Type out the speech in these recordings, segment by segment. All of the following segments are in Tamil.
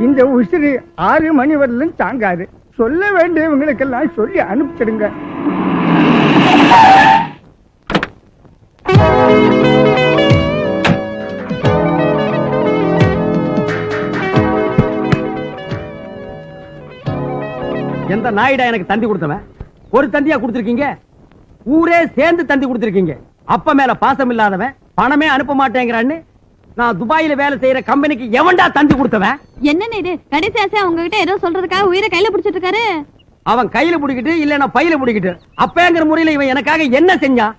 இந்த உசிறு 6 மணி வரலும் தாங்காது. சொல்ல வேண்டியவங்களுக்கெல்லாம் சொல்லி அனுப்பிச்சிடுங்க. எந்த நாயிடா எனக்கு தந்தி கொடுத்தவன்? ஒரு தந்தியா கொடுத்திருக்கீங்க? ஊரே சேர்ந்து தந்தி கொடுத்திருக்கீங்க. அப்ப மேல பாசம் இல்லாதவன் பணமே அனுப்ப மாட்டேங்கிறான்னு நான் துபாயில வேலை செய்யற கம்பெனிக்கு எவன்டா தந்தி கொடுத்தவன்? என்னன்னு இது? கடைசி ஆசை உங்ககிட்ட ஏதோ சொல்றதுக்காக உயிரை கையில பிடிச்சிட்டு இருக்காரு. அவன் கையில பிடிக்கிட்டு இல்ல நான் பையில பிடிக்கிட்டு அப்பங்கிற முறையில இவன் எனக்காக என்ன செஞ்சான்?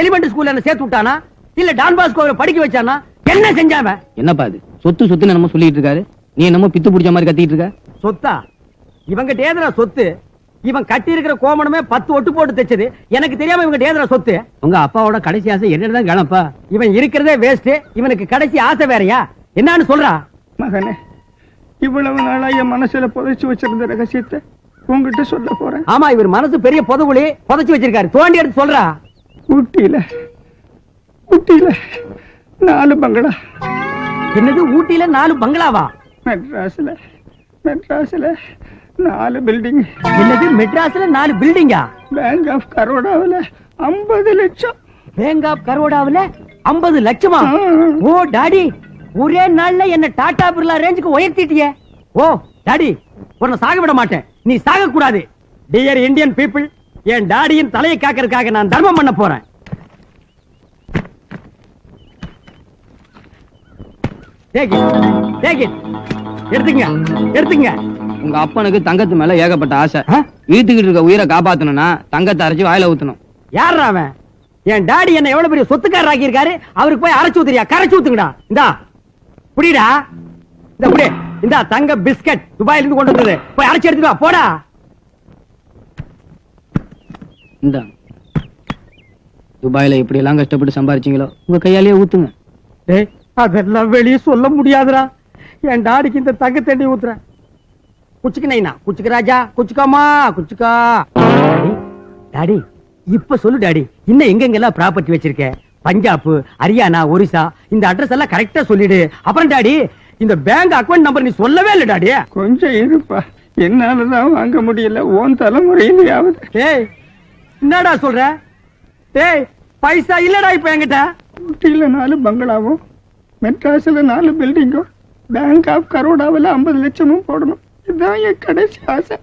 எலிமெண்ட் ஸ்கூல்ல என்ன சேர்த்து விட்டானா இல்ல டான் பாஸ்கோவை படிக்க வச்சானா? என்ன செஞ்சாவன்? என்னப்பா இது? சொத்து சொத்துன்னு நம்ம சொல்லிட்டு இருக்காரு, நீ என்னமோ பித்து பிடிச்ச மாதிரி கத்திட்டு இருக்க. சொத்தா? இவங்க ஏதரா சொத்து? இவன் கட்டி இருக்கிற கோமணமே 10 ஒட்டு போட்டு தைச்சது. எனக்கு தெரியாம இவங்க ஏதரா சொத்து? உங்க அப்பாவோட கடைசி ஆசை என்னதான் கேளப்பா. இவன் இருக்கிறதே வேஸ்ட், இவனுக்கு கடைசி ஆசை வேறயா? என்னன்னு சொல்றா? மகனே, இவ்வளவு நாளா என் மனசுல புதைச்சு வச்சிருந்த ரகசியத்தை உங்ககிட்ட சொல்ல போறேன். ஆமா, இவர் மனசு பெரிய புதவுளி புதைச்சு வச்சிருக்காரு. தோண்டி எடுத்து சொல்றா. ஊட்டியில 4 பங்களா. என்னது? ஊட்டியில 4 பங்களாவா? மெட்ராஸ்ல 4 பில்டிங். என்னது? மெட்ராஸ்ல 4 பில்டிங்கா? பேங்க் ஆஃப் கரோடாவில் 50 லட்சம். பேங்க் ஆஃப் கரோடாவில் 50 லட்சமா? ஓ டாடி, ஒரே நாள்ல என்ன டாடா பிர்லா ரேஞ்சுக்கு உயர்த்திட்டியே. ஓ டாடி, உன்னை சாக விட மாட்டேன். நீ சாக கூடாது. டியர் இந்தியன் பீப்புள், என் டாடியின் தலையை காக்கிறதுக்காக நான் தர்மம் பண்ண போறேன். எடுத்துங்க. உங்க அப்பனுக்கு தங்கத்து மேல ஏகப்பட்ட ஆசை. ஈட்டுக்கிட்டு இருக்க உயிரை காப்பாத்தணும்னா தங்கத்தை அரைச்சு வாயில ஊத்தணும். யாரா அவன்? என் டாடி என்ன எவ்வளவு பெரிய சொத்துக்காரர் ஆக்கி இருக்காரு. அவருக்கு போய் அரைச்சு ஊத்துறியா? கரைச்சு ஊத்துங்கடா. இந்தா புடிடா, இந்த புடி. இந்தா தங்க பிஸ்கட் துபாயில இருந்து கொண்டு வந்தது. போய் அரைச்சு எடுத்துட்டு வா. போடா. இந்த துபாயில இப்படி எல்லாம் கஷ்டப்பட்டு சம்பாரிச்சீங்களோ உங்க கையாலேயே ஊத்துங்க. டேய், அதெல்லாம் வெளியே சொல்ல முடியாதுடா. என் டாடிக்கு இந்த தங்க தண்ணி ஊத்துறேன். குச்சிக்கு நைனா, குச்சிக்கு ராஜா, குச்சிக்காமா, குச்சிக்கா. டாடி, இப்ப சொல்லு டாடி, இன்னும் எங்கெங்கெல்லாம் ப்ராப்பர்ட்டி வச்சிருக்க? பஞ்சாப், ஹரியானா, ஒரிசா, இந்த அட்ரஸ் எல்லாம் கரெக்டா சொல்லிடு. அப்புறம் டாடி, இந்த பேங்க் அக்கவுண்ட் நம்பர் நீ சொல்லவே இல்லை டாடி. கொஞ்சம் இருப்பா, என்னாலதான் வாங்க முடியல. ஓன் தலைமுறையிலேயாவது. டேய், என்னடா சொல்ற? டேய், பைசா இல்லடா இப்ப என்கிட்ட. ஊட்டியில 4 பங்களாவும் மெட்ராஸ்ல 4 பில்டிங்கும் பேங்க் ஆஃப் கரோடாவில் 50 லட்சமும் போடணும். இதுதான் என் கடைசி ஆசை.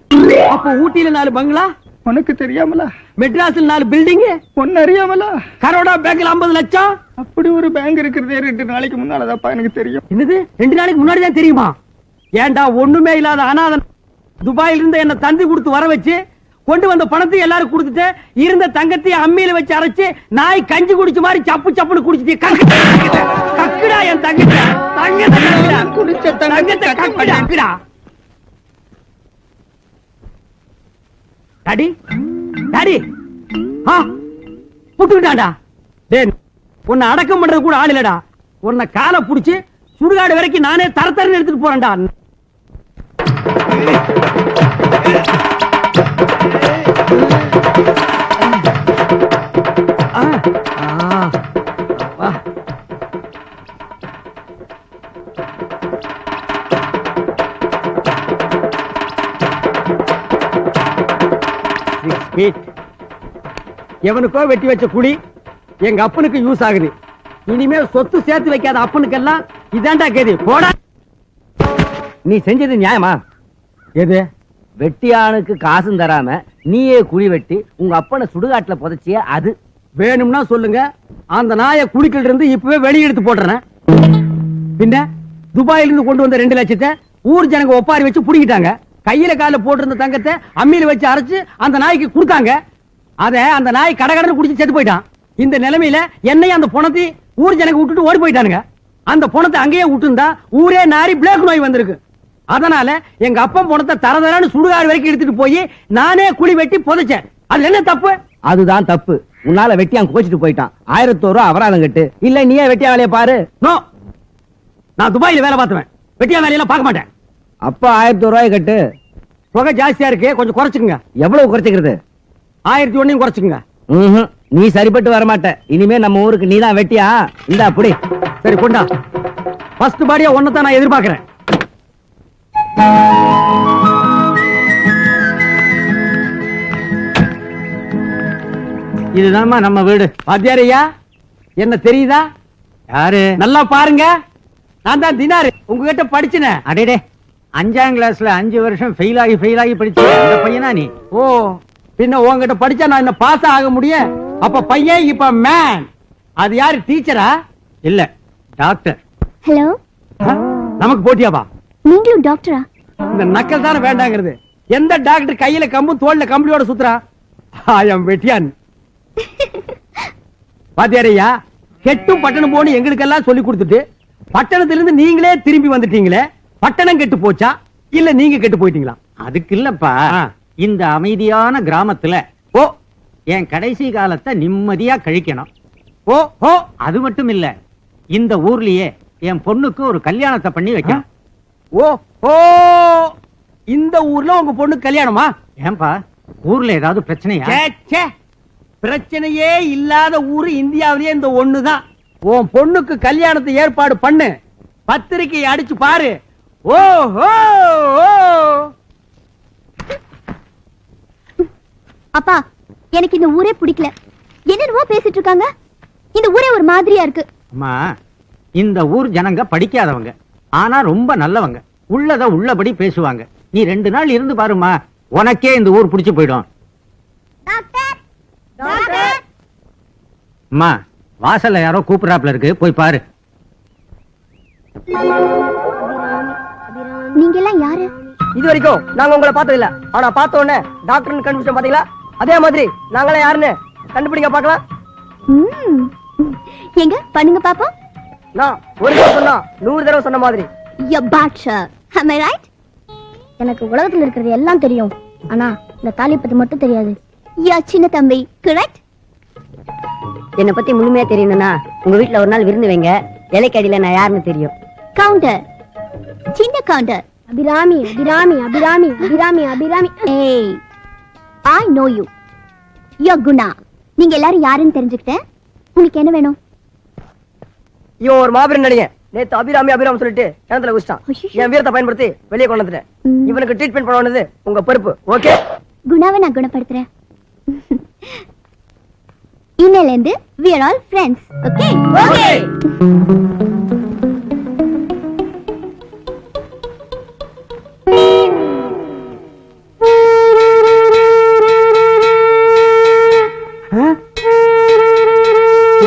அப்ப ஊட்டியில 4 பங்களா? உனக்கு தெரியாமலா? மெட்ராஸ்ல 4 பில்டிங்? ஒன்னு அறியாமலா? கரோடா பேங்க்ல 50 லட்சம்? அப்படி ஒரு பேங்க் இருக்கிறதே 2 நாளைக்கு முன்னாலதாப்பா எனக்கு தெரியும். என்னது? 2 நாளைக்கு முன்னாடி தான் தெரியுமா? ஏன்டா ஒண்ணுமே இல்லாத அனாதன் துபாயில இருந்து என்ன தந்தி கொடுத்து வர வச்சு கொண்டு வந்த பணத்தை எல்லாரும் கொடுத்துட்டு இருந்த தங்கத்தை அம்மியில வச்சு அரைச்சு நாய் கஞ்சி குடிச்ச மாதிரி சப்பு சப்புன்னு குடிச்சிட்டு கக்குடா என் தங்கத்தை. குடிச்ச தங்கத்தை கக்குடா. Daddy, daddy, புட்டுக்கிட்டான்டா. டேய், உன்னை அடக்கம் பண்றது கூட ஆள் இல்லடா. உன்னை காலை புடிச்சு சுடுகாடு வரைக்கும் நானே தரத்தரன்னு எடுத்துட்டு போறேன்டா. எவனுக்கோ வெட்டி வச்ச குழி எங்க அப்பனுக்கு யூஸ் ஆகுது. இனிமேல் சொத்து சேர்த்து வைக்காத அப்பனுக்கெல்லாம் இதாண்டா கேது. போடா. நீ செஞ்சது நியாயமா? எது? வெட்டியானுக்கு காசும் தராம நீயே குழி வெட்டி உங்க அப்பனை சுடுகாட்டுல புதைச்சிய அது. வேணும்னா சொல்லுங்க, அந்த நாயை குழிக்கில் இருந்து இப்பவே வெளியே எடுத்து போடுறேன். பின்ன துபாயில இருந்து கொண்டு வந்த 2 லட்சத்தை ஊர் ஜனங்க ஒப்பாரி வச்சு புடிக்கிட்டாங்க. கையில கால போட்டிருந்த தங்கத்தை அம்மியில வச்சு அரைச்சு அந்த நாய்க்கு கொடுத்தாங்க. அத அந்த நாய் கடகடன்னு குடிச்சு செத்து போயிட்டான். இந்த நிலைமையில என்னையும் அந்த பணத்தை ஊர் ஜனங்க விட்டுட்டு ஓடி போயிட்டானுங்க. அந்த பணத்தை அங்கேயே விட்டுருந்தா ஊரே நாரி பிளாக் நோய் வந்திருக்கு. அதனால எங்க அப்பா பணத்தை தரதரான்னு சுடுகாடு வரைக்கும் எடுத்துட்டு போய் நானே குழி வெட்டி புதைச்சேன். அது என்ன தப்பு? அதுதான் தப்பு. உன்னால வெட்டியான் கோச்சிட்டு போயிட்டான். 1001 ரூபா அபராதம் கட்டு. இல்ல நீயே வெட்டியா வேலையை பாரு. நோ, நான் துபாயில வேலை பார்த்துவேன். வெட்டியா வேலையெல்லாம் பார்க்க மாட்டேன். அப்ப 1001 ரூபாய் கட்டு. தொகை ஜாஸ்தியா இருக்கு, கொஞ்சம் குறைச்சுக்குங்க. எவ்வளவு குறைச்சுக்கிறது? 1001 குறைச்சுக்குங்க. நீ சரிப்பட்டு வர மாட்ட. இனிமே நம்ம ஊருக்கு நீதான் வெட்டியா. இந்த அப்படி சரி கொண்டா. ஃபர்ஸ்ட் பாடியா ஒன்னதான் நான் எதிர்பார்க்கிறேன். இதுதான்மா நம்ம வீடு. வாத்தியாரையா என்ன தெரியுதா? யாரு? நல்லா பாருங்க, நான் தான் தினாரு, உங்ககிட்ட படிச்சினேன். அடேடே, 5ஆம் கிளாஸ்ல 5 வருஷம் ஃபெயில் ஆகி படிச்ச அந்த பையனா நீ? ஓ, பின்ன உங்ககிட்ட படிச்சா நான் என்ன பாஸ் ஆக முடியும்? அப்ப பையன் இப்ப மேன். அது யாரு, டீச்சரா? இல்ல, டாக்டர். ஹலோ, நமக்கு போட்டியாவா? நீங்களும் டாக்டரா? இந்த நக்கல் தானே வேண்டாங்கிறது. எந்த டாக்டர் கையில கம்பும் தோல்ல கம்பளியோட சுத்துறா? ஆயம் வெட்டியான். வாத்தியாரையா, கெட்டும் பட்டணம் போன்னு எங்களுக்கெல்லாம் சொல்லி கொடுத்துட்டு பட்டணத்திலிருந்து நீங்களே திரும்பி வந்துட்டீங்களே, பட்டணம் கெட்டு போச்சா இல்ல நீங்க கெட்டு போயிட்டீங்களா? அதுக்கு இல்லப்பா, ஆ. இந்த அமைதியான கிராமத்துல ஓ என் கடைசி காலத்தை நிம்மதியா கழிக்கணும். ஓ ஓ அது மட்டும் இல்ல, இந்த ஊர்லயே என் பொண்ணுக்கு ஒரு கல்யாணத்தை பண்ணி வைக்கணும். ஓ ஓ இந்த ஊர்ல உங்க பொண்ணு கல்யாணமா? ஏன்பா, ஊர்ல ஏதாவது பிரச்சனையா? ச்சே, ச்சே. பிரச்சனையே இல்லாத ஊரு இந்தியாவிலேயே இந்த ஒண்ணுதான். உன் பொண்ணுக்கு கல்யாணத்தை ஏற்பாடு பண்ணு, பத்திரிக்கை அடிச்சு பாரு. ஓ ஓ ஓ. அப்பா, எனக்கு இந்த ஊரே பிடிக்கல. என்னென்னவோ பேசிட்டு இருக்காங்க. இந்த ஊரே ஒரு மாதிரியா இருக்கு. அம்மா, இந்த ஊர் ஜனங்க படிக்காதவங்க, ஆனா ரொம்ப நல்லவங்க. உள்ளத உள்ளபடி பேசுவாங்க. நீ 2 நாள் இருந்து பாருமா, உனக்கே இந்த ஊர் பிடிச்சு போயிடும். அம்மா, வாசல்ல யாரோ கூப்பிடறாப்ல இருக்கு, போய் பாரு. நீங்க எல்லாம் யாரு? இது வரைக்கும் நாங்க உங்களை பார்த்தது இல்ல. ஆனா பார்த்த உடனே டாக்டர்னு கண்டுபிடிச்சோம் பாத்தீங்களா? அதே மாதிரி நாங்களே யாருன்னு கண்டுபிடிக்க பார்க்கலாம். ம். எங்க பண்ணுங்க பாப்போம். நான் ஒரு தடவை சொன்னா 100 தடவை சொன்ன மாதிரி. Your butcher. Am I right? எனக்கு உலகத்துல இருக்கிறது எல்லாம் தெரியும். ஆனா இந்த தாலி பத்தி மட்டும் தெரியாது. யா சின்ன தம்பி, correct? என்னை பத்தி முழுமையா தெரியணும்னா உங்க வீட்ல ஒரு நாள் விருந்து வைங்க. இலைக்கடியில நான் யாருன்னு தெரியும். கவுண்டர். சின்ன கவுண்டர். அபிராமி, அபிராமி, அபிராமி, அபிராமி, அபிராமி. ஏய், I know you. You're Guna. நீங்க எல்லாரும் யாருன்னு தெரிஞ்சுக்கிட்டேன். உங்களுக்கு என்ன வேணும்? இவன் ஒரு மாபெரும் நடிகன். நேத்து அபிராமி அபிராமி சொல்லிட்டு கிணத்துல குடிச்சிட்டான். ஐயோ. என் வீரத்தை பயன்படுத்தி வெளியே கொண்டு வந்துட்டேன். ம். இவனுக்கு ட்ரீட்மெண்ட் பண்ண வேண்டியது உங்க பொறுப்பு. ஓகே? குணாவை நான் குணப்படுத்துறேன். இன்னையில இருந்து we are all friends. Okay? Okay.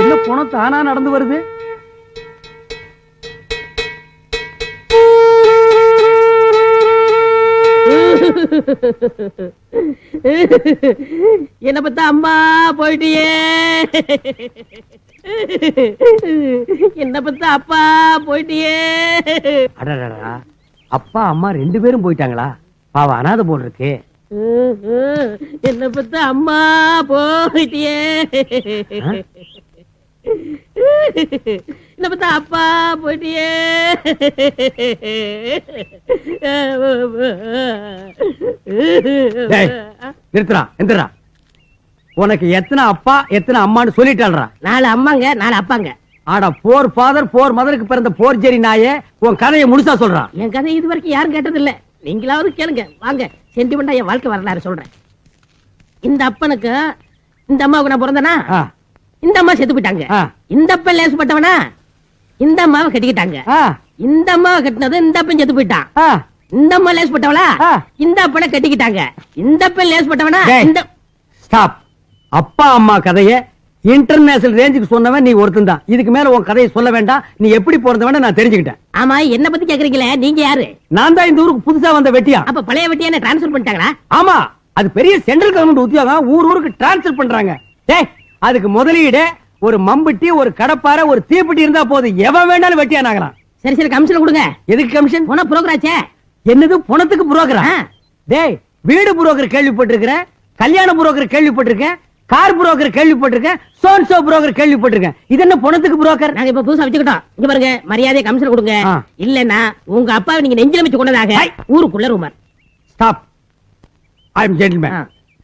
என்ன போன தானா நடந்து வருது? என்ன பத்தா அம்மா போயிட்டியே, என்ன பத்தா அப்பா போயிட்டியே. அடடடா, அப்பா அம்மா 2 பேரும் போயிட்டாங்களா? பாவம், அனாதை போல் இருக்கு. என்ன பத்தா அம்மா போயிட்டியே, என்ன பத்தா அப்பா போயிட்டியே. டேய், நிறுத்துறா, எந்திரா. உனக்கு எத்தனை அப்பா எத்தனை அம்மான்னு சொல்லிட்டாள்றா. 4 அம்மாங்க 4 அப்பாங்க. ஆடா, போர் ஃபாதர் போர் மதருக்கு பிறந்த போர் ஜெரி நாயே, உன் கதையை முழுசா சொல்றான். என் கதை இது வரைக்கும் யாரும் கேட்டது இல்ல. நீங்களாவது கேளுங்க. வாங்க, சென்டிமெண்டா என் வாழ்க்கை வரலாறு சொல்றேன். இந்த அப்பனுக்கு இந்த அம்மாவுக்கு நான் பிறந்தனா, ஆ, இந்த அம்மா செத்து போயிட்டாங்க. ஆ. இந்த அப்பன் லேசுப்பட்டவனா, இந்த அம்மாவை கட்டிக்கிட்டாங்க. ஆ, இந்த அம்மாவை கட்டினது இந்த அப்பன் செத்து போயிட்டான். ஆ. இந்த அம்மா லேசுப்பட்டவளா, ஆ. இந்த அப்பனை கட்டிக்கிட்டாங்க. இந்த அப்பன் லேசுப்பட்டவனா, டேய், இந்த ஸ்டாப். அப்பா அம்மா கதைய இன்டர்நேஷனல் ரேஞ்சுக்கு சொன்னவன் நீ ஒருத்தன் தான். இதுக்கு மேல உன் கதையை சொல்ல வேண்டாம். நீ எப்படி பிறந்தவன் நான் தெரிஞ்சுக்கிட்டேன். ஆமா, என்ன பத்தி கேக்குறீங்களே, நீங்க யாரு? நான் தான் இந்த ஊருக்கு புதுசா வந்த வெட்டியா. அப்ப பழைய வெட்டியா என்ன டிரான்ஸ்ஃபர் பண்ணிட்டாங்களா? ஆமா, அது பெரிய சென்ட்ரல் கவர்மெண்ட் உத்தியோகம். ஊருக்கு டிரான்ஸ்ஃபர் பண்றாங்க. டேய், அதுக்கு முதலீடு ஒரு மம்பட்டி, ஒரு கடப்பாரை, ஒரு தீப்பெட்டி இருந்தா போதும், எவன் வேணாலும் வெட்டியானாகலாம். சரி சரி, கமிஷன் கொடுங்க. எதுக்கு கமிஷன்? போன புரோக்கராச்சே. என்னது பணத்துக்கு புரோக்கரா? ஆ. டேய், வீடு புரோக்கர் கேள்விப்பட்டிருக்கிறேன், கல்யாண புரோக்கர் கேள்விப்பட்டிருக்கேன், கார் புரோக்கர் கேள்விப்பட்டிருக்கேன், சோன்சோ புரோக்கர் கேள்விப்பட்டிருக்கேன். இது என்ன பணத்துக்கு புரோக்கர்? நாங்க இப்ப புதுசா வச்சுக்கிட்டோம். இங்க பாருங்க, மரியாதையா கமிஷன் கொடுங்க. ஆ. இல்லன்னா உங்க அப்பாவை நீங்க நெஞ்சில வச்சு கொண்டதாக ஊருக்குள்ள rumour. Stop. I am gentleman.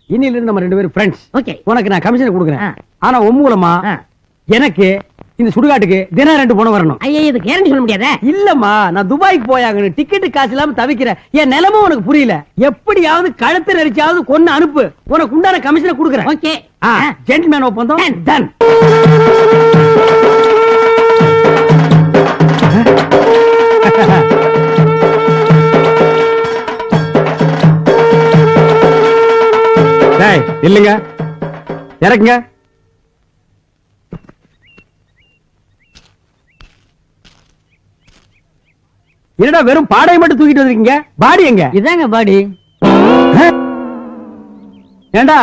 இன்னில இருந்து நம்ம 2 பேரும் ஃப்ரெண்ட்ஸ். ஓகே. உனக்கு நான் கமிஷன் கொடுக்குறேன். ஆ. ஆனா உன் மூலமா ஆ. எனக்கு இந்த சுடுகாட்டுக்கு தினம் 2 பணம் வரணும். ஐயா, இது கேரண்டி சொல்ல முடியாதே. இல்லம்மா, நான் துபாய்க்கு போயாகணும். டிக்கெட் காசு இல்லாம தவிக்கிறேன். என் நிலைமை உனக்கு புரியல. எப்படியாவது கழுத்து நெரிச்சாவது கொன்னு அனுப்பு. உனக்கு உண்டான கமிஷனை கொடுக்குறேன். ஓகே, ஜென்டில்மேன் ஒப்பந்தம் டன். இல்லங்க இறக்குங்க. என்னடா வெறும் பாடையை மட்டும் தூக்கிட்டு வந்திருக்கீங்க? பாடி எங்க? இதாங்க பாடி. ஏண்டா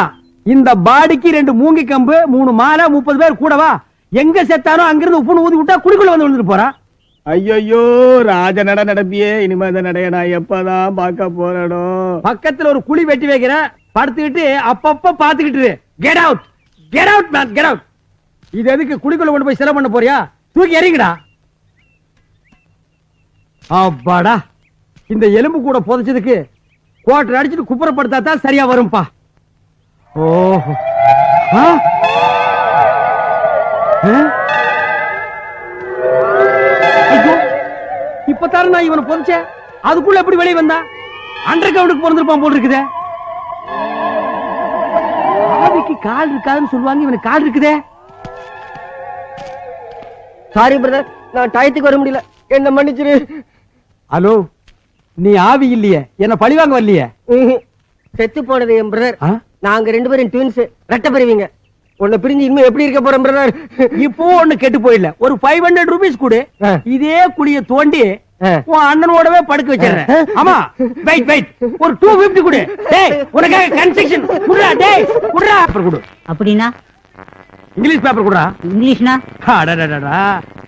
இந்த பாடிக்கு 2 மூங்கி கம்பு 3 மாலை 30 பேர் கூடவா? எங்க செத்தானோ அங்கிருந்து உப்புன்னு ஊதி விட்டா குடிக்குள்ள வந்து விழுந்துட்டு போறான். ஐயோ ராஜ நட நடப்பியே, இனிமே அந்த நடைய நான் எப்பதான் பார்க்க போறேனோ. பக்கத்துல ஒரு குழி வெட்டி வைக்கிற, படுத்துக்கிட்டு அப்பப்ப பாத்துக்கிட்டு get out get out man get out. இது எதுக்கு குழிக்குள்ள கொண்டு போய் செலவு பண்ண போறியா? தூக்கி எறிங்கடா. அப்பாடா, இந்த எலும்பு கூட புதைச்சதுக்கு கோட்டர் அடிச்சுட்டு குப்புறப்படுத்தா தான் சரியா வரும்பா. ஓஹோ, இப்பதாரு நான் இவனை புதைச்சேன், அதுக்குள்ள எப்படி வெளியே வந்தா? அண்டர் கிரவுண்டுக்கு பிறந்திருப்பான் போல் இருக்குதே. ஆவிக்கு கால் இருக்காதுன்னு சொல்லுவாங்க, இவனுக்கு கால் இருக்குதே. சாரி பிரதர், நான் டயத்துக்கு வர முடியல, என்ன மன்னிச்சிரு. ஹலோ, நீ ஆவி இல்லையே, என்ன பழிவாங்க வரலையே? செத்து போனது என் பிரதர். நாங்க 2 பேரும் ட்வின்ஸ், ரெட்டை பெறுவீங்க. உன்னை பிரிஞ்சு இனிமே எப்படி இருக்க போறேன் பிரதர்? இப்போ ஒண்ணு கெட்டு போயிடல, ஒரு 500 ரூபீஸ் கொடு, இதே குழிய தோண்டி உன் அண்ணனோடவே படுக்க வச்சிடுறேன். ஆமா, வெயிட் வெயிட், ஒரு 250 கொடு. டேய், உனக்காக கன்ஸ்ட்ரக்ஷன் குடுடா. டேய் குடுடா, பேப்பர் கொடு. அப்படின்னா இங்கிலீஷ் பேப்பர் குடுடா. இங்கிலீஷ்னா? அடடடடா,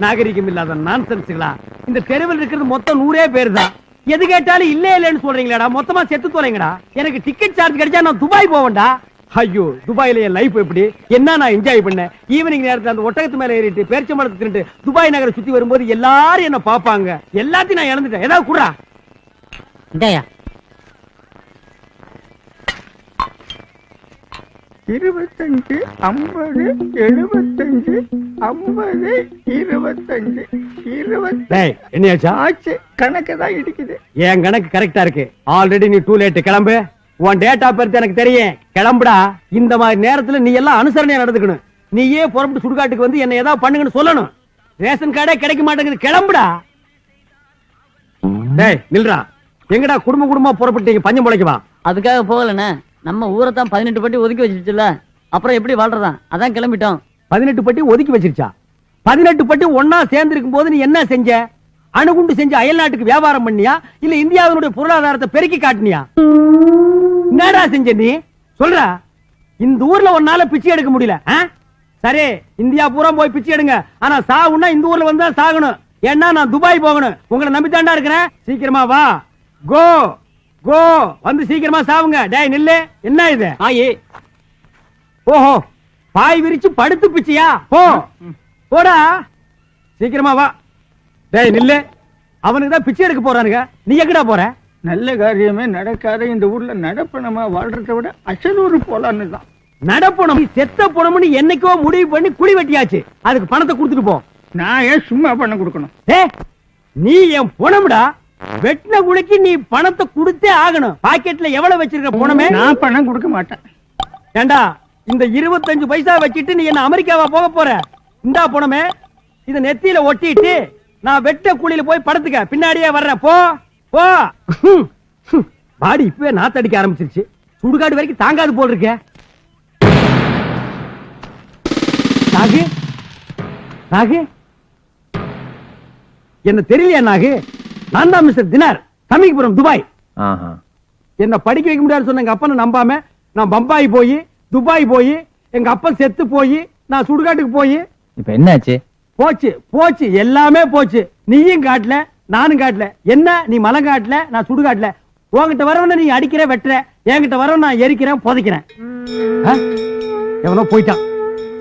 நாகரிகம் இல்லாத நான்சென்ஸ்களா. இந்த தெருவில் இருக்கிறது மொத்தம் 100 பேர் தான். எது கேட்டாலும் இல்ல இல்லன்னு சொல்றீங்களாடா? மொத்தமா செத்து தொலைங்கடா. எனக்கு டிக்கெட் சார்ஜ் கிடைச்சா நான் துபாய் போவேன்டா. ஐயோ, துபாயில என் லைஃப் எப்படி என்ன நான் என்ஜாய் பண்ணேன். ஈவினிங் நேரத்துல அந்த ஒட்டகத்து மேல ஏறிட்டு பேரிச்சம்பழத்தை தின்னுட்டு துபாய் நகரை சுத்தி வரும்போது எல்லாரும் என்ன பாப்பாங்க. எல்லாத்தையும் நான் இழந்துட்டேன். ஏதாவது குடுறா. இந்தாயா. 25 50 75 50 25 20. டேய், என்னையாச்சா? ஆச்சு, கணக்கு தான் இடிக்குது. என் கணக்கு கரெக்டா இருக்கு. ஆல்ரெடி நீ டூ லேட், கிளம்பு. உன் டேட் ஆஃப் பர்த் எனக்கு தெரியும், கிளம்புடா. இந்த மாதிரி நேரத்துல நீ எல்லாம் அனுசரணையா நடந்துக்கணும். நீயே புறப்பட்டு சுடுகாட்டுக்கு வந்து என்ன ஏதாவது பண்ணுங்கன்னு சொல்லணும். ரேஷன் கார்டே கிடைக்க மாட்டேங்குது, கிளம்புடா. டேய் நில்றா. எங்கடா குடும்பமா புறப்பட்டீங்க பஞ்சம் பிழைக்கவா? அதுக்காக போகலண்ணே, நம்ம ஊரை தான் 18 பட்டி ஒதுக்கி வச்சிருச்சுல, அப்புறம் எப்படி வாழ்றதா? அதான் கிளம்பிட்டோம். 18 பட்டி ஒதுக்கி வச்சிருச்சா? 18 பட்டி ஒன்னா சேர்ந்து இருக்கும் போது நீ என்ன செஞ்ச? அணுகுண்டு செஞ்சு அயல் நாட்டுக்கு வியாபாரம் பண்ணியா, இல்ல இந்தியாவினுடைய பொருளாதாரத்தை பெருக்கி காட்டினியா? என்னடா செஞ்ச நீ? சொல்றா. இந்த ஊர்ல ஒன்னால பிச்சை எடுக்க முடியல. சரி, இந்தியா பூரா போய் பிச்சை எடுங்க. ஆனா சாவுன்னா இந்த ஊர்ல வந்தா சாகணும். ஏன்னா நான் துபாய் போகணும். உங்களை நம்பித்தாண்டா இருக்கிறேன். சீக்கிரமா வா. கோ கோ, வந்து சீக்கிரமா சாவுங்க. டேய் நில்லு. என்ன இது? ஓஹோ, பாய் விரிச்சு படுத்து பிச்சையா? போ போடா, சீக்கிரமா வா. டேய் நில்லு. அவனுக்கு தான் பிச்சை எடுக்க போறானுங்க, நீ எங்கடா போற? நல்ல காரியமே நடக்காத இந்த ஊர்ல நடப்பணமா வாழ்றதை விட அசலூர் போலான்னு தான். நடப்பணம் செத்த பணம்னு என்னைக்கோ முடிவு பண்ணி குழி வெட்டியாச்சு. அதுக்கு பணத்தை கொடுத்துட்டு போ. நான் ஏன் சும்மா பண்ண கொடுக்கணும்? நீ என் பணம்டா. வெட்டின குழிக்கு நீ பணத்தை கொடுத்தே ஆகணும். பாக்கெட்ல எவ்வளவு வச்சிருக்க பணமே? நான் பணம் கொடுக்க மாட்டேன். ஏண்டா, இந்த 25 பைசா வச்சிட்டு நீ என்ன அமெரிக்காவா போக போற? இந்தா பணமே, இத நெத்தியில ஒட்டிட்டு நான் வெட்ட குழியில போய் படுத்துக்க. பின்னாடியே வர்றேன். போ போ. பாடி இப்பவே நாத்தடிக்க ஆரம்பிச்சிருச்சு. சுடுகாடு வரைக்கும் தாங்காது போல் இருக்க. நாகு நாகு, என்ன தெரியலையா நாகு? நான் தான் மிஸ்டர் தினார், சமீபுரம் துபாய். என்ன படிக்க வைக்க முடியாது சொன்ன எங்க அப்பனை நம்பாம நான் பம்பாய் போய் துபாய் போய் எங்க அப்பன் செத்து போய் நான் சுடுகாட்டுக்கு போய் இப்ப என்னாச்சு? போச்சு போச்சு, எல்லாமே போச்சு. நீயும் காட்டல, நானும் காட்டல. என்ன நீ மலை காட்டல, நான் சுடுகாட்டல. உன்கிட்ட வரவன நீ அடிக்கிற வெட்டுற, என்கிட்ட வரவன் நான் எரிக்கிறேன் புதைக்கிறேன். எவனோ போயிட்டான்.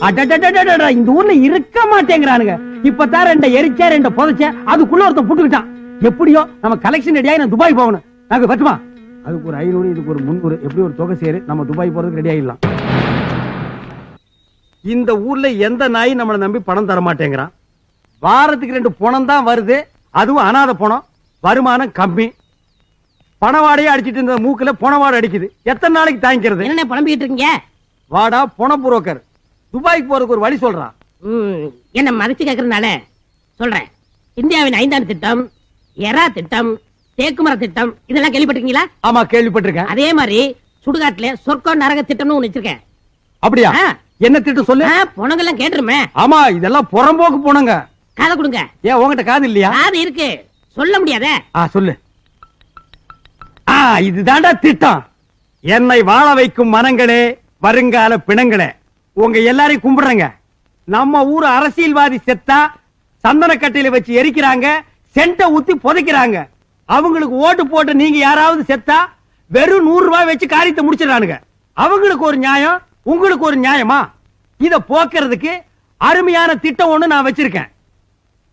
அடடடடடடா, இந்த ஊர்ல இருக்க மாட்டேங்கிறானுங்க. இப்பதான் 2 எரிச்ச 2 புதைச்ச, அதுக்குள்ள ஒருத்தன் புட்டுக்கிட்டான். எப்படியோ நம்ம கலெக்ஷன் ரெடியாகி நான் துபாய் போகணும். நாங்க பத்துமா, அதுக்கு ஒரு 500, இதுக்கு ஒரு 300, எப்படி ஒரு தொகை சேரு, நம்ம துபாய் போறதுக்கு ரெடி ஆயிடலாம். இந்த ஊர்ல எந்த நாய் நம்மளை நம்பி பணம் தர மாட்டேங்கிறான். வாரத்துக்கு 2 பணம் தான் வருது, அதுவும் அனாதை பணம். வருமானம் கம்மி. பணவாடையே அடிச்சிட்டு இருந்த மூக்குல பணவாடை அடிக்குது. எத்தனை நாளைக்கு தாங்கிக்கிறது? என்ன புலம்பிக்கிட்டு இருக்கீங்க? வாடா பொண புரோக்கர், துபாய்க்கு போறதுக்கு ஒரு வழி சொல்றான். என்ன மறைச்சு கேக்குறதுனால சொல்றேன். இந்தியாவின் 5ஆம் திட்டம், எரா திட்டம், தேக்குமர திட்டம், இதெல்லாம் கேள்விப்பட்டிருக்கீங்களா? ஆமா, கேள்விப்பட்டிருக்கேன். அதே மாதிரி சுடுகாட்டுல சொர்க்கம் நரக திட்டம்னு ஒண்ணு வச்சிருக்கேன். அப்படியா? என்ன திட்டம் சொல்லு. பொணங்கெல்லாம் கேட்டுருமே. ஆமா, இதெல்லாம் புறம்போக்கு போனங்க. காதை கொடுங்க. ஏன் உங்ககிட்ட காது இல்லையா? காது இருக்கு, சொல்ல முடியாதே. சொல்லு. இதுதான்டா திட்டம். என்னை வாழ வைக்கும் மனங்களே, வருங்கால பிணங்களே, உங்க எல்லாரையும் கும்பிடுறேங்க. நம்ம ஊர் அரசியல்வாதி செத்தா சந்தன கட்டையில வச்சு எரிக்கிறாங்க, சென்ட ஊத்தி புதைக்கிறாங்க. அவங்களுக்கு ஓட்டு போட்டு நீங்க யாராவது செத்தா வெறும் 100 ரூபாய் வச்சு காரியத்தை முடிச்சிடறானுங்க. அவங்களுக்கு ஒரு நியாயம், உங்களுக்கு ஒரு நியாயமா? இத போக்குறதுக்கு அருமையான திட்டம் ஒண்ணு நான் வச்சிருக்கேன்.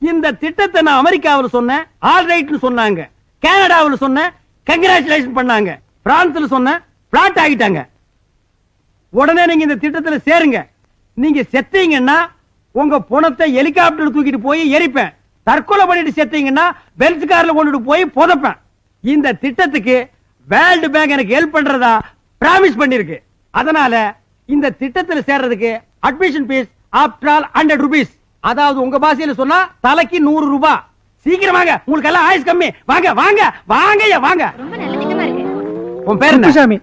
இந்த திட்டத்தை நான் அமெரிக்காவில் சொன்னேன், ஆல் ரைட்னு சொன்னாங்க. கனடாவில் சொன்னேன், கங்க்ராச்சுலேஷன் பண்ணாங்க. பிரான்ஸ்ல சொன்னேன், பிளாட் ஆகிட்டாங்க. உடனே நீங்க இந்த திட்டத்துல சேருங்க. நீங்க செத்தீங்கன்னா உங்க பணத்தை ஹெலிகாப்டர் தூக்கிட்டு போய் எரிப்பேன். தற்கொலை பண்ணிட்டு செத்தீங்கன்னா பென்ஸ் கார்ல கொண்டுட்டு போய் புதைப்பேன். இந்த திட்டத்துக்கு வேர்ல்டு பேங்க் எனக்கு ஹெல்ப் பண்றதா பிராமிஸ் பண்ணிருக்கு. அதனால இந்த திட்டத்துல சேர்றதுக்கு admission fees after all 100 rupees. அதாவது உங்க பாஷையில சொன்னா தலைக்கு 100 ரூபாய். சீக்கிரம் வாங்க, உங்களுக்கு எல்லாம் ஆயுஸ் கம்மி. வாங்க வாங்க வாங்கய்யா வாங்க. ரொம்ப நல்ல திட்டமா இருக்கு. உன் பேர் என்ன? சாமி.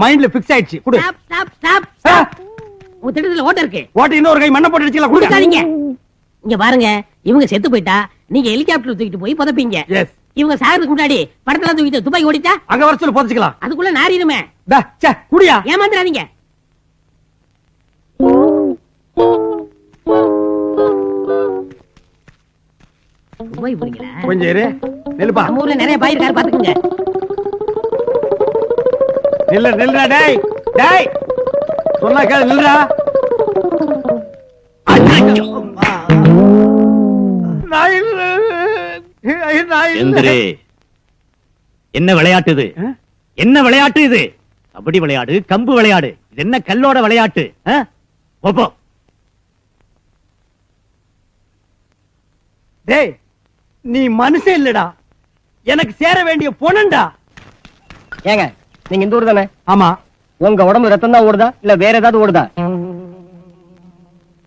மைண்ட்ல பிக்ஸ் ஆயிடுச்சு. குடு. Stop stop stop stop. உங்க திட்டத்துல ஓட்ட இருக்கு. ஓட்ட இன்னொரு கை மண்ணை போட்டு அடிச்சலாம். கொடுக்காதீங்க. இங்க பாருங்க, இவங்க செத்து போயிட்டா நீங்க ஹெலிகாப்டர் தூக்கிட்டு போய் புதைப்பீங்க. எஸ். இவங்க சாகிறதுக்கு முன்னாடி படத்தெல்லாம் தூக்கிட்டு துபாய் ஓடிட்டா அங்க வர சொல்லி புதைச்சுக்கலாம். அதுக்குள்ள நாரிடுமே. குடியா. ஏமாந்துடாதீங்க. துபாய் போறீங்களா? கொஞ்சம் இரு. நெல்லுப்பா. நம்ம ஊர்ல நிறைய பாய் இருக்காரு, பாத்துக்கோங்க. நில்லுடா டேய். டேய். சொன்னா கேளு, நில்லுடா. எந்திரே. என்ன விளையாட்டு இது? என்ன விளையாட்டு இது? கபடி விளையாடு, கம்பு விளையாடு. இது என்ன கல்லோட விளையாட்டு? போ. டேய், நீ மனுஷன் இல்லடா, எனக்கு சேர வேண்டிய பொணண்டா. ஏங்க, நீங்க இந்த ஊர் தானே? ஆமா. உங்க உடம்பு ரத்தம் தான் ஓடுதா இல்ல வேற ஏதாவது ஓடுதா?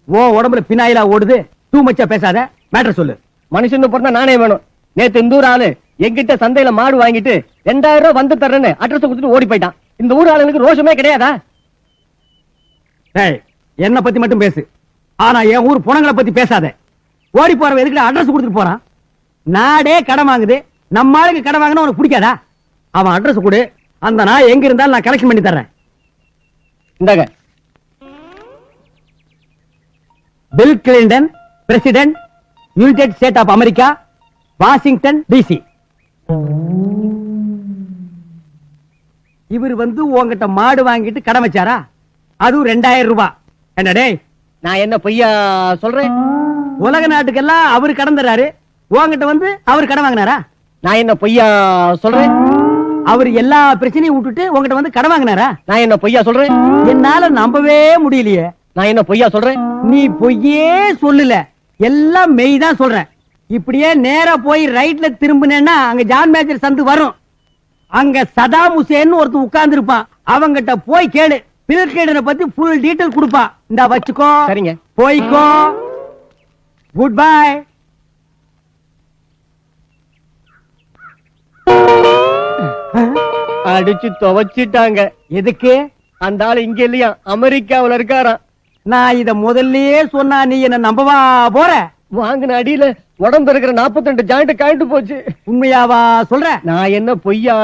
ஓ உடம்புல பினாயிலா ஓடுது. டூ மச்சா பேசாத, மேட்டர் சொல்லு. மனுஷன் பிறந்தா நானே வேணும். நேத்து இந்த ஊர் ஆளு எங்கிட்ட சந்தையில மாடு வாங்கிட்டு 2000 ரூபாய் வந்து தர்றேன்னு அட்ரஸ் கொடுத்துட்டு ஓடி போயிட்டான். இந்த ஊர் ஆளுங்களுக்கு ரோஷமே கிடையாதா? டேய், என்ன பத்தி மட்டும் பேசு, ஆனா என் ஊர் பொணங்களை பத்தி பேசாத. ஓடி போறவன் எதுக்கு அட்ரஸ் கொடுத்துட்டு போறான்? நாடே கடன் வாங்குது, நம்ம ஆளுங்க கடன் வாங்கினா உனக்கு பிடிக்காதா? அவன் அட்ரஸ் கொடு, அந்த நான் எங்க இருந்தாலும் நான் கலெக்ஷன் பண்ணி தர்றேன். இந்தாங்க. Bill Clinton, president, United State of America, Washington DC. இவர் வந்து உங்ககிட்ட மாடு வாங்கிட்டு கடன் வச்சாரா? அதுவும் 2000 ரூபாய். என்ன டேய், நான் என்ன பொய்யா சொல்றேன்? உலக நாட்டுக்கெல்லாம் அவரு கடன் தர்றாரு, உங்ககிட்ட வந்து அவர் கடன் வாங்கினாரா? நான் என்ன பொய்யா சொல்றேன்? அவர் எல்லா பிரச்சனையும் விட்டுட்டு உங்ககிட்ட வந்து கடன் வாங்கினாரா? நான் என்ன பொய்யா சொல்றேன்? என்னால நம்பவே முடியலையே. நான் என்ன பொய்யா சொல்றேன்? நீ பொய்யே சொல்லல, எல்லாம் மெய் தான் சொல்றேன். இப்படியே நேரா போய் ரைட்ல திரும்பினேன்னா அங்க ஜான் மேஜர் சந்து வரும். அங்க சதாம் ஹுசேன் ஒருத்தன் உட்கார்ந்து இருப்பான். அவங்கிட்ட போய் கேளு, பில் கிளின்டனை பத்தி ஃபுல் டீடைல் கொடுப்பான். இந்த வச்சுக்கோ. சரிங்க. போய்க்கோ. Good bye. அடிச்சு துவச்சிட்டாங்க. எதுக்கு? அந்த ஆள் இங்க இல்லையா, அமெரிக்காவுல இருக்காராம். நான் இத முதல்லயே சொன்னா நீ என்ன நம்பவா போற? வாங்கின அடியில உடம்பு இருக்கிற 42 ஜாயிண்ட் காய்ட்டு போச்சு. உண்மையாவா சொல்ற? நான் என்ன பொய்யா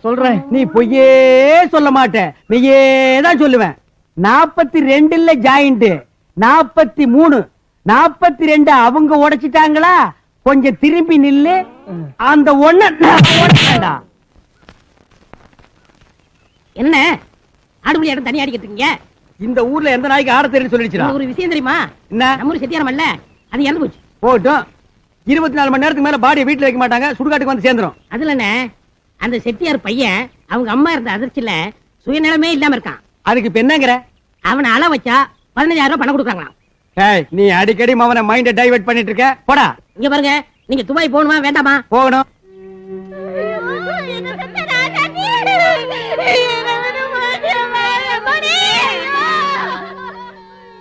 சொல்றேன்? நீ பொய்யே சொல்ல மாட்ட, நீயே தான் சொல்லுவேன். 42 இல்ல ஜாயிண்ட், 43. 42 அவங்க உடைச்சிட்டாங்களா? கொஞ்சம் திரும்பி நில்லு, அந்த ஒண்ண உடைச்சேன்டா. என்ன ஆடுபுலி இடம் தனியா அடிக்கிட்டு இருக்கீங்க? இந்த ஊர்ல எந்த நாய்க்கு ஆட தெரியும் சொல்லிடுச்சுடா. ஒரு விஷயம் தெரியுமா? என்ன? நம்ம ஊர் செட்டியாரம் அல்ல, அது இறந்து போச்சு. போட்டும், 24 மணி நேரத்துக்கு மேல பாடியை வீட்டுல வைக்க மாட்டாங்க, சுடுகாட்டுக்கு வந்து சேர்ந்துரும். அதுல என்ன, அந்த செட்டியார் பையன் அவங்க அம்மா இருந்த அதிர்ச்சியில சுயநலமே இல்லாம இருக்கான். அதுக்கு இப்ப என்னங்கிற? அவனை அள வச்சா 15000 ரூபாய் பணம் கொடுக்குறாங்களாம். ஏய், நீ அடிக்கடி அவனை மைண்ட டைவர்ட் பண்ணிட்டு இருக்க. போடா. இங்க பாருங்க, நீங்க துபாய் போகணுமா வேண்டாமா? போகணும். என்ன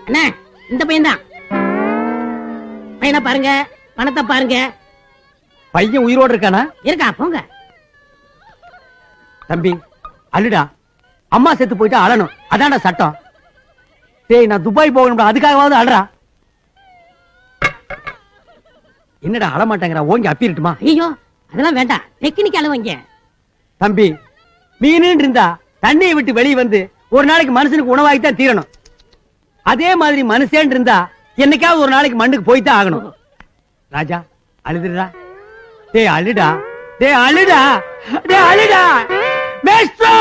அண்ணா இந்த பையன் தான். பையனை பாருங்க, பணத்தை பாருங்க. பையன் உயிரோடு இருக்கானா? இருக்கா? போங்க. தம்பி அழுடா, அம்மா செத்து போயிட்டா அழணும், அதான்டா சட்டம். டேய் நான் துபாய் போகணும்டா, அதுக்காகவாவது அழறா. என்னடா அழ மாட்டேங்கிறா, ஓங்கி அப்பிரட்டுமா? ஐயோ அதெல்லாம் வேண்டாம், டெக்னிக் அளவங்க. தம்பி மீன் இருந்தா தண்ணியை விட்டு வெளியே வந்து ஒரு நாளைக்கு மனுஷனுக்கு உணவாகித்தான் தீரணும். அதே மாதிரி மனுஷன் இருந்தா என்னைக்காவது ஒரு நாளைக்கு மண்ணுக்கு போய்தான் ஆகணும். ராஜா அழுதுடா, டேய் அழுடா, டேய் அழுடா, டேய் அழுடா. மேஸ்ட்ரோ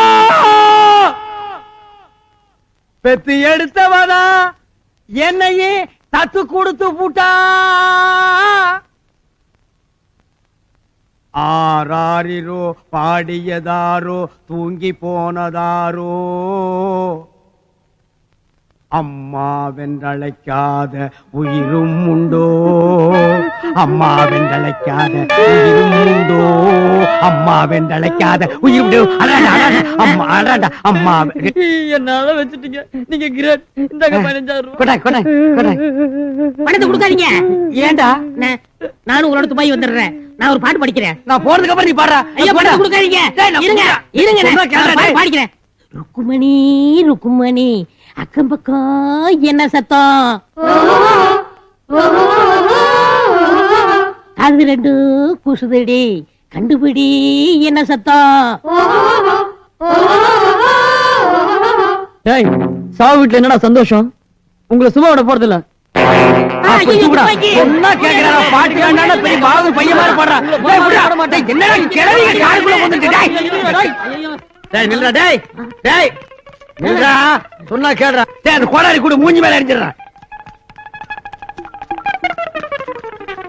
பெத்து எடுத்தவனா என்னையே தத்து கொடுத்து பூட்டா. ஆராரிரோ பாடியதாரோ தூங்கி போனதாரோ, அம்மா வென்றழைக்காத உயிரும் உண்டோ, அம்மா வென்றழைக்காத உயிரும் உண்டோ, அம்மா வென்றழைக்காத உயிர் உண்டோ. அம்மா அடாடா, அம்மா என்னால வச்சுட்டீங்க, நீங்க கிரேட். இந்தாங்க 15,000 கொடா கொடா கொடா. பணத்தை கொடுக்காதீங்க. ஏண்டா? அண்ணே, நானும் உங்களோட துபாய் வந்துடுறேன். நான் ஒரு பாட்டு படிக்கிறேன். நான் போறதுக்கு அப்புறம் நீ பாடுறா. ஐயா பணத்தை கொடுக்காதீங்க. இருங்க இருங்க, நான் பாட்டு பாடிக்கிறேன். ருக்குமணி ருக்குமணி அக்கம் பக்கம் என்ன சத்தம், அது ரெண்டு குசுதடி கண்டுபிடி என்ன சத்தம். டேய் சாவு வீட்டுல என்னடா சந்தோஷம்? உங்களை சும்மா விட போறது இல்ல. ஐயோ, துப்பாக்கி. சொன்னா கேக்குறா, பாட்டு வேண்டாம்னா பெரிய பாகு பையன் மாதிரி பாடுறா. டேய் விடா மாட்டேன். என்னடா கிளவிங்க காருக்குள்ள வந்துட்டு. டேய் ஐயோ, டேய் நில்றா, டேய் டேய் நில்றா, சொன்னா கேளுடா. டேய் அந்த கோடாரி கூட மூஞ்சி மேல அடிச்சிடுறா.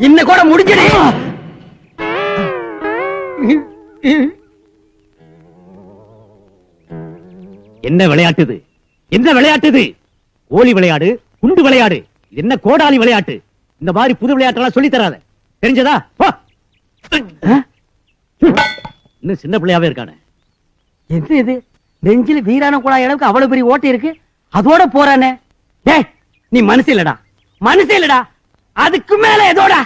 இன்ன கூட முடிஞ்சிடு. என்ன விளையாட்டு இது? என்ன விளையாட்டு இது? ஓலி விளையாடு, குண்டு விளையாடு, இது என்ன கோடாலி விளையாட்டு? இந்த மாதிரி புது விளையாட்டெல்லாம் சொல்லி தராத, தெரிஞ்சதா? போ. இன்னும் சின்ன பிள்ளையாவே இருக்கானே. என்ன இது? நெஞ்சில வீரான குழாய் அளவுக்கு அவ்வளவு பெரிய ஓட்டை இருக்கு, அதோட போறானே. டேய் நீ மனசு இல்லடா, மனசு இல்லடா, அதுக்கு மேல எதோடா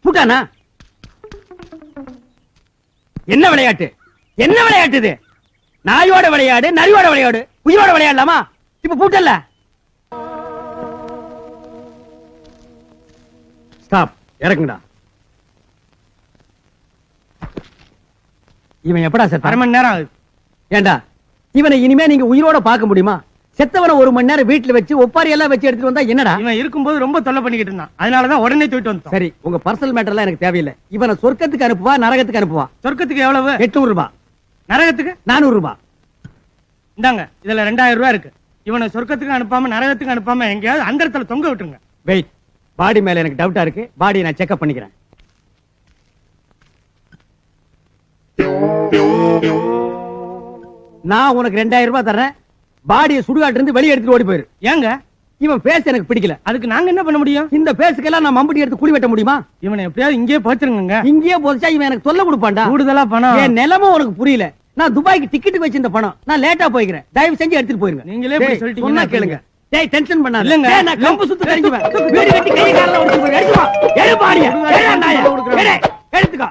பூட்டானா? என்ன விளையாட்டு? என்ன விளையாட்டு இது? நாயோட விளையாடு, நரியோட விளையாடு, உயிரோட விளையாடலாமா? இப்ப பூட்டல்ல. ஸ்டாப், இறக்குங்கடா. இவன் எப்படா செத்த? 1/2 மணி நேரம் ஆகுது. ஏண்டா இவனை இனிமே நீங்க உயிரோட பார்க்க முடியுமா? செத்தவன 1 மணி நேரம் வீட்டுல வச்சு ஒப்பாரி எல்லாம் வச்சு எடுத்துட்டு வந்தா என்னடா? இவன் இருக்கும்போது ரொம்ப தொல்லை பண்ணிக்கிட்டு இருந்தான், அதனாலதான் உடனே தூக்கிட்டு வந்தோம். சரி உங்க பர்சனல் மேட்டர் எல்லாம் எனக்கு தேவையில்லை. இவனை சொர்க்கத்துக்கு அனுப்புவா, நரகத்துக்கு அனுப்புவா? சொர்க்கத்துக்கு எவ்வளவு? 800 ரூபாய். நரகத்துக்கு 400 ரூபாய். இந்தாங்க, இதுல 2000 ரூபாய் இருக்கு. இவனை சொர்க்கத்துக்கு அனுப்பாம நரகத்துக்கு அனுப்பாம எங்கேயாவது அந்த இடத்துல தொங்க விட்டுருங்க. வெயிட், பாடி மேல எனக்கு டவுட்டா இருக்கு, பாடியை நான் செக்அப் பண்ணிக்கிறேன். நான் உனக்கு 2000 ரூபாய் தர்றேன், பாடியை சுடுகாட்டு இருந்து வெளியே எடுத்துட்டு ஓடி போயிரு. ஏங்க இவன் பேச எனக்கு பிடிக்கல. அதுக்கு நாங்க என்ன பண்ண முடியும்? இந்த பேசுக்கெல்லாம் நான் மம்பட்டி எடுத்து குழி வெட்ட முடியுமா? இவனை எப்படியாவது இங்கேயே போச்சிருங்க. இங்கேயே போச்சா இவன் எனக்கு தொல்லை கொடுப்பான்டா. கூடுதலா பணம். என் நிலைமை உனக்கு புரியல. நான் துபாய்க்கு டிக்கெட் வச்சிருந்த பணம், நான் லேட்டா போய்க்கிறேன், தயவு செஞ்சு எடுத்துட்டு போயிருங்க. நீங்களே இப்படி டேய், சொல்லிட்டீங்கன்னா சொன்னா கேளுங்க. டேய் டென்ஷன் பண்ணாத. இல்லங்க. டேய் நான் கம்பு சுத்து தெரிஞ்சுவேன். வீடு கட்டி கை கால்ல ஒடிச்சு போய் எடுத்து வா. எடு பாடியா. எடு நாயா. எடு எடுத்துக்கோ.